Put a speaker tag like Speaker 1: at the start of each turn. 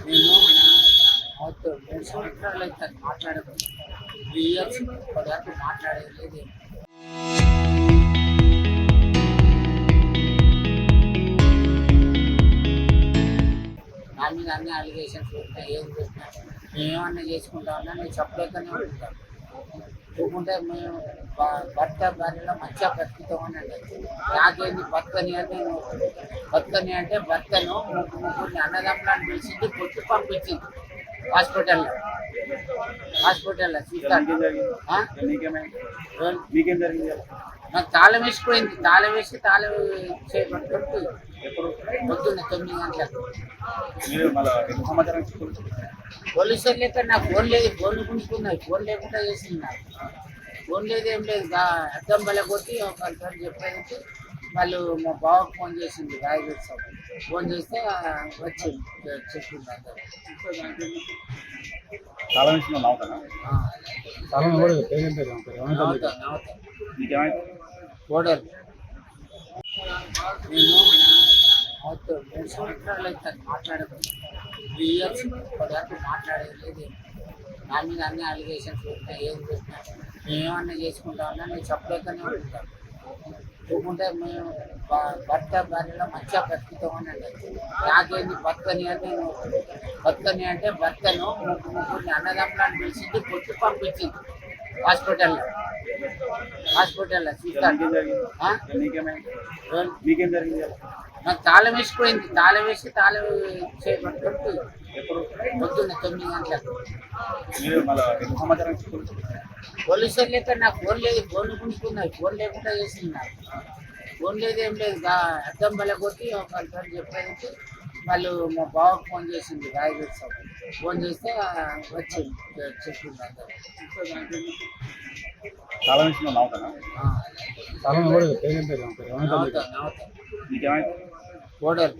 Speaker 1: నేను అవుతూ 3 సంవత్సరాలు అయితే మాట్లాడకుండా 3 ఇయర్స్ ఇప్పటివరకు మాట్లాడేది లేదు. నా మీద అన్ని అలిగేషన్స్ పెట్టినా ఏం పెట్టినా మేమేమన్నా చేసుకుంటామన్నా నేను చెప్పలేకనే ఉంటాను. లేకుంటే మేము భర్త భార్యలో మంచిగా బ్రతుకుతామని అంటే నాకేంది బతకని అంటే నేను బతకని అంటే భర్తను ముగ్గురిని అన్నదమ్ములను పిలిచింది కొట్టి పంపించింది హాస్పిటల్లో చూస్తాను.
Speaker 2: మీకేం జరిగింది?
Speaker 1: నాకు తాళం వేసిపోయింది. తాళం చేయబడుతుంది.
Speaker 2: ఎప్పుడు
Speaker 1: పొద్దున్న 9 గంటలకు
Speaker 2: మీరు మళ్ళీ ఎందుకు సమాచారం ఇచ్చుకోలేదు?
Speaker 1: పోలీసులు లెక్క నాకు ఫోన్ లేదు. ఫోన్ గుంజుకున్నాయి. ఫోన్ లేకుండా చేసింది నాకు. ఫోన్ లేదు ఏం లేదు. అద్దం బల కొట్టి ఒక సారి చెప్పేది వాళ్ళు మా బావకు ఫోన్ చేసింది రాయగఢ్ సార్. ఫోన్ చేస్తే వచ్చింది చెప్పింది అందరూ.
Speaker 2: చాలా విషయంలో నవ్వుతానా?
Speaker 1: నవ్వుతా
Speaker 2: మీకేమైంది?
Speaker 1: కోడలు నేను 3 సంవత్సరాలు అయితే మాట్లాడకుండా 3 ఇయర్స్ ఇప్పటివరకు మాట్లాడేది లేదు. నా మీద అన్ని అలిగేషన్స్ పెట్టినా ఏం పెట్టినా మేమేమన్నా చేసుకుంటామన్నా నేను చెప్పలేకనే ఉంటాను. లేకుంటే మేము భర్త భార్యలో మంచిగా బ్రతుకుతామని అంటే నాకేంది బతకని అంటే భర్తను ముగ్గురిని అన్నదమ్ములను పిలిచింది కొట్టి పంపించింది హాస్పిటల్లో చూస్తాను.
Speaker 2: మీకేం జరిగింది?
Speaker 1: నాకు తాళం వేసిపోయింది. తాళం చేయబడుతుంది.
Speaker 2: ఎప్పుడు
Speaker 1: పొద్దున్న 9 గంటలకు
Speaker 2: మీరు మళ్ళీ ఎందుకు సమాచారం ఇచ్చుకోలేదు?
Speaker 1: పోలీసులు లెక్క నాకు ఫోన్ లేదు. ఫోన్ గుంజుకున్నాయి. ఫోన్ లేకుండా చేసింది నాకు. ఫోన్ లేదు ఏం లేదు. అద్దం బల కొట్టి ఒక సారి చెప్పేది వాళ్ళు మా బావకు ఫోన్ చేసింది రాయగఢ్ సార్. ఫోన్ చేస్తే వచ్చింది చెప్పింది అందరూ.
Speaker 2: చాలా విషయంలో నవ్వుతానా?
Speaker 1: నవ్వుతా
Speaker 2: మీకేమైంది?
Speaker 1: కోడలు